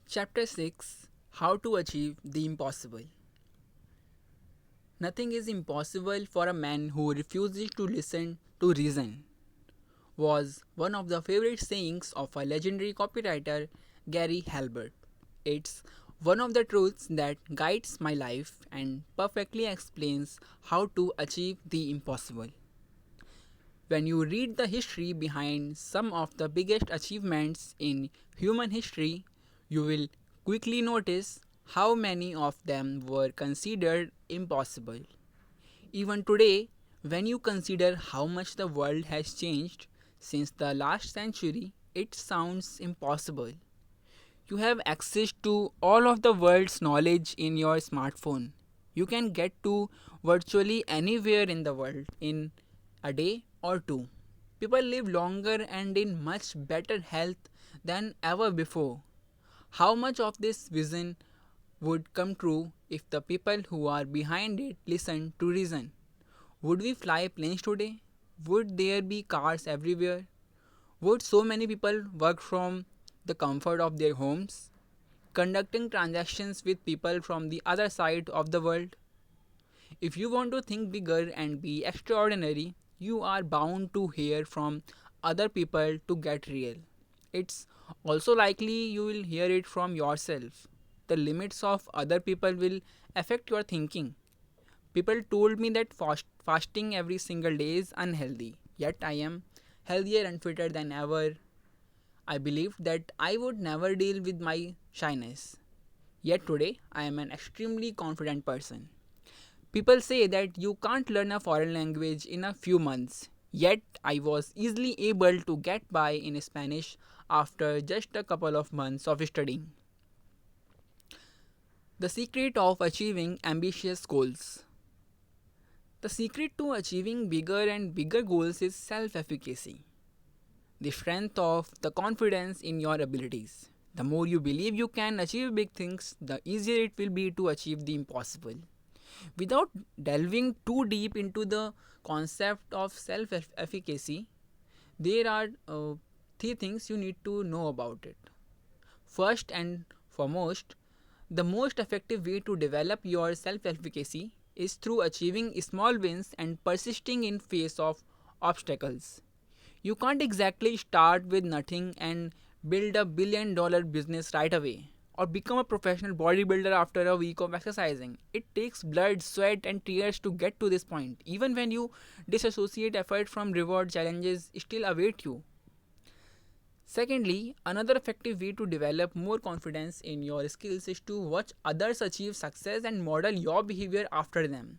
Chapter 6, How to Achieve the Impossible. Nothing is impossible for a man who refuses to listen to reason, was one of the favorite sayings of a legendary copywriter, Gary Halbert. It's one of the truths that guides my life and perfectly explains how to achieve the impossible. When you read the history behind some of the biggest achievements in human history, you will quickly notice how many of them were considered impossible. Even today, when you consider how much the world has changed since the last century, it sounds impossible. You have access to all of the world's knowledge in your smartphone. You can get to virtually anywhere in the world in a day or two. People live longer and in much better health than ever before. How much of this vision would come true if the people who are behind it listened to reason? Would we fly planes today? Would there be cars everywhere? Would so many people work from the comfort of their homes, conducting transactions with people from the other side of the world? If you want to think bigger and be extraordinary, you are bound to hear from other people to get real. It's also likely you will hear it from yourself. The limits of other people will affect your thinking. People told me that fasting every single day is unhealthy, yet I am healthier and fitter than ever. I believed that I would never deal with my shyness. Yet today, I am an extremely confident person. People say that you can't learn a foreign language in a few months. Yet, I was easily able to get by in Spanish after just a couple of months of studying. The secret of achieving ambitious goals. The secret to achieving bigger and bigger goals is self efficacy, the strength of the confidence in your abilities. The more you believe you can achieve big things, the easier it will be to achieve the impossible. Without delving too deep into the concept of self efficacy, there are three things you need to know about it. First and foremost, the most effective way to develop your self efficacy is through achieving small wins and persisting in face of obstacles. You can't exactly start with nothing and build a $1 billion business right away or become a professional bodybuilder after a week of exercising. It takes blood, sweat, and tears to get to this point. Even when you disassociate effort from reward, challenges still await you. Secondly, another effective way to develop more confidence in your skills is to watch others achieve success and model your behavior after them.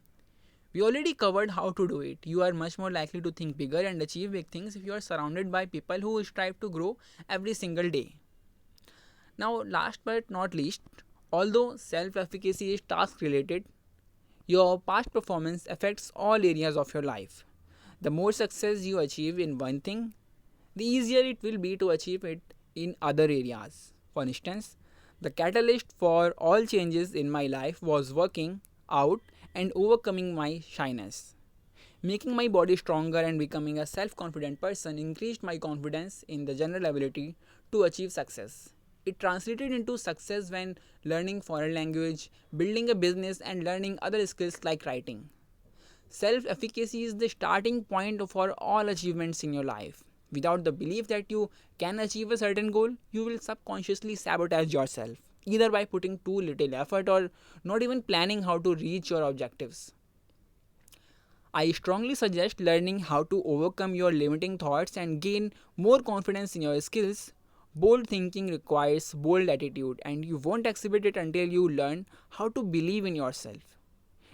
We already covered how to do it. You are much more likely to think bigger and achieve big things if you are surrounded by people who strive to grow every single day. Now, last but not least, although self efficacy is task related, your past performance affects all areas of your life. The more success you achieve in one thing, the easier it will be to achieve it in other areas. For instance, the catalyst for all changes in my life was working out and overcoming my shyness. Making my body stronger and becoming a self confident person increased my confidence in the general ability to achieve success. It translated into success when learning foreign language, building a business, and learning other skills like writing. Self efficacy is the starting point for all achievements in your life. Without the belief that you can achieve a certain goal, you will subconsciously sabotage yourself, either by putting too little effort or not even planning how to reach your objectives. I strongly suggest learning how to overcome your limiting thoughts and gain more confidence in your skills. Bold thinking requires bold attitude, and you won't exhibit it until you learn how to believe in yourself.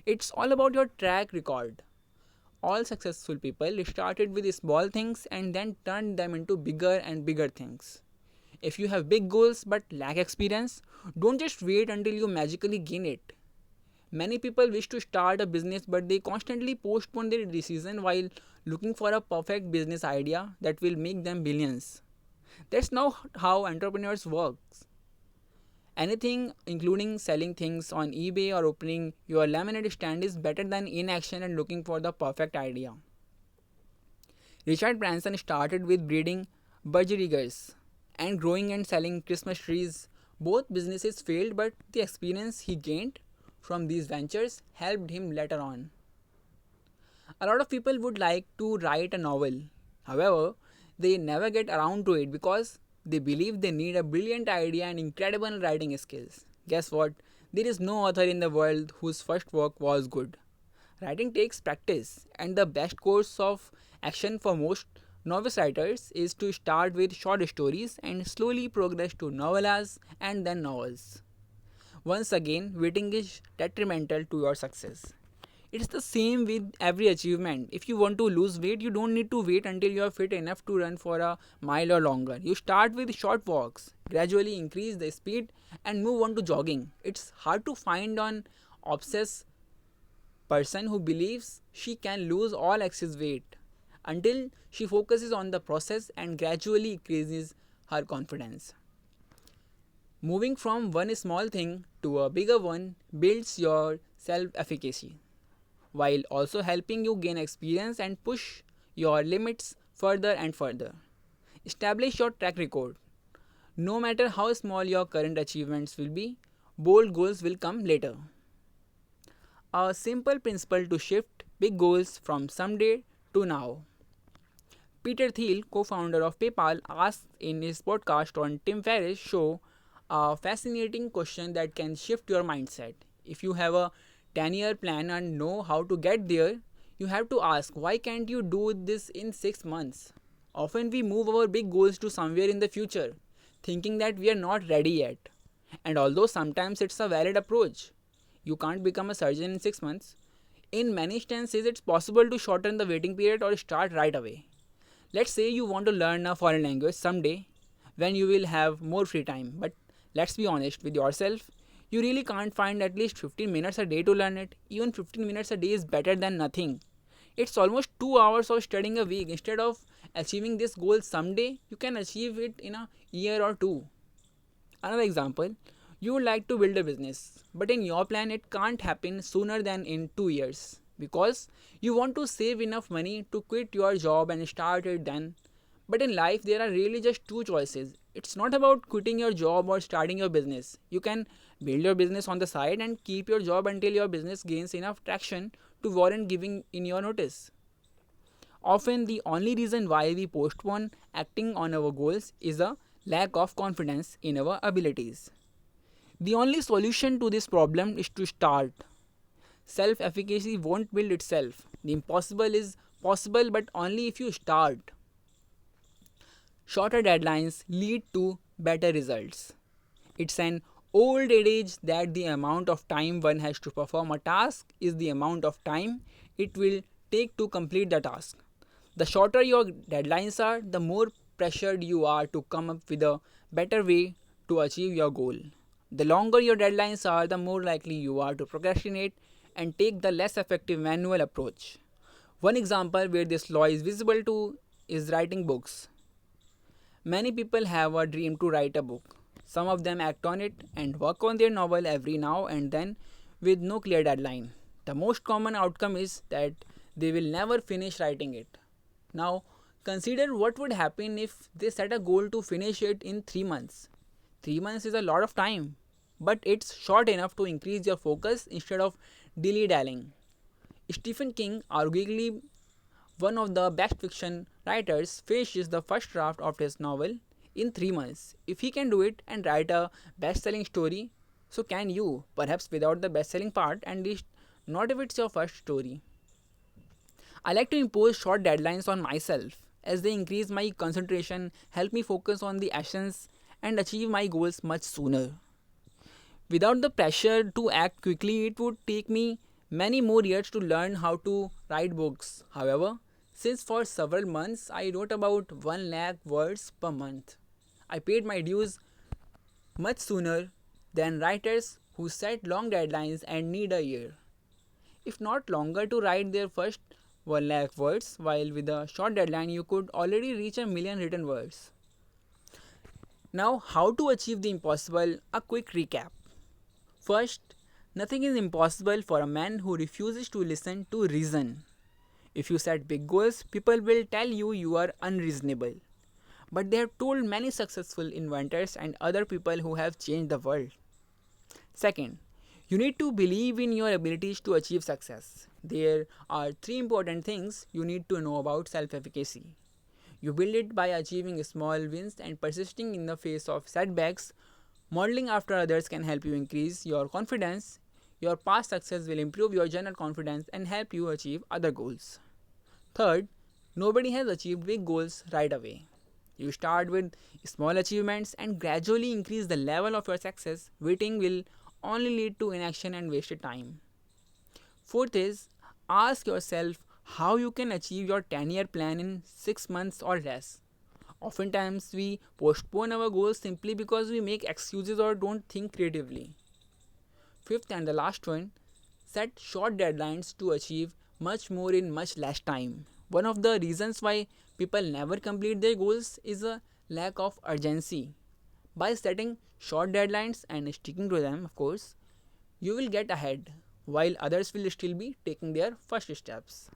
It's all about your track record. All successful people started with small things and then turned them into bigger and bigger things. If you have big goals but lack experience, don't just wait until you magically gain it. Many people wish to start a business but they constantly postpone their decision while looking for a perfect business idea that will make them billions. That's not how entrepreneurs work. Anything, including selling things on eBay or opening your lemonade stand, is better than inaction and looking for the perfect idea. Richard Branson started with breeding budgerigars and growing and selling Christmas trees. Both businesses failed, but the experience he gained from these ventures helped him later on. A lot of people would like to write a novel. However, they never get around to it because they believe they need a brilliant idea and incredible writing skills. Guess what? There is no author in the world whose first work was good. Writing takes practice, and the best course of action for most novice writers is to start with short stories and slowly progress to novellas and then novels. Once again, waiting is detrimental to your success. It's the same with every achievement. If you want to lose weight, you don't need to wait until you are fit enough to run for a mile or longer. You start with short walks, gradually increase the speed, and move on to jogging. It's hard to find an obsessed person who believes she can lose all excess weight until she focuses on the process and gradually increases her confidence. Moving from one small thing to a bigger one builds your self efficacy while also helping you gain experience and push your limits further and further. Establish your track record. No matter how small your current achievements will be, bold goals will come later. A simple principle to shift big goals from someday to now. Peter Thiel, co-founder of PayPal, asked in his podcast on Tim Ferriss' show a fascinating question that can shift your mindset. If you have a 10-year plan and know how to get there, you have to ask, why can't you do this in 6 months? Often we move our big goals to somewhere in the future, thinking that we are not ready yet. And although sometimes it's a valid approach, you can't become a surgeon in 6 months. In many instances, it's possible to shorten the waiting period or start right away. Let's say you want to learn a foreign language someday when you will have more free time, but let's be honest with yourself, you really can't find at least 15 minutes a day to learn it. Even 15 minutes a day is better than nothing. It's almost 2 hours of studying a week. Instead of achieving this goal someday, you can achieve it in a year or two. Another example, you would like to build a business, but in your plan, it can't happen sooner than in 2 years because you want to save enough money to quit your job and start it then. But in life, there are really just two choices. It's not about quitting your job or starting your business. You can build your business on the side and keep your job until your business gains enough traction to warrant giving in your notice. Often, the only reason why we postpone acting on our goals is a lack of confidence in our abilities. The only solution to this problem is to start. Self efficacy won't build itself. The impossible is possible, but only if you start. Shorter deadlines lead to better results. It's an old adage that the amount of time one has to perform a task is the amount of time it will take to complete the task. The shorter your deadlines are, the more pressured you are to come up with a better way to achieve your goal. The longer your deadlines are, the more likely you are to procrastinate and take the less effective manual approach. One example where this law is visible to is writing books. Many people have a dream to write a book. Some of them act on it and work on their novel every now and then with no clear deadline. The most common outcome is that they will never finish writing it. Now, consider what would happen if they set a goal to finish it in 3 months. 3 months is a lot of time, but it's short enough to increase your focus instead of dilly-dallying. Stephen King, arguably one of the best fiction writers, finishes the first draft of his novel in 3 months. If he can do it and write a best-selling story, so can you, perhaps without the best-selling part, at least not if it's your first story. I like to impose short deadlines on myself as they increase my concentration, help me focus on the essence, and achieve my goals much sooner. Without the pressure to act quickly, it would take me many more years to learn how to write books. However, since for several months I wrote about 1 lakh words per month, I paid my dues much sooner than writers who set long deadlines and need a year, if not longer, to write their first 1 lakh words, while with a short deadline you could already reach a million written words. Now, how to achieve the impossible? A quick recap. First, nothing is impossible for a man who refuses to listen to reason. If you set big goals, people will tell you you are unreasonable. but they have told many successful inventors and other people who have changed the world. Second, you need to believe in your abilities to achieve success. There are three important things you need to know about self efficacy. You build it by achieving small wins and persisting in the face of setbacks. Modeling after others can help you increase your confidence. Your past success will improve your general confidence and help you achieve other goals. Third, nobody has achieved big goals right away. You start with small achievements and gradually increase the level of your success. Waiting will only lead to inaction and wasted time. Fourth is, ask yourself how you can achieve your 10-year plan in 6 months or less. Oftentimes, we postpone our goals simply because we make excuses or don't think creatively. Fifth and the last one, set short deadlines to achieve much more in much less time. One of the reasons why people never complete their goals is a lack of urgency. By setting short deadlines and sticking to them, of course, you will get ahead while others will still be taking their first steps.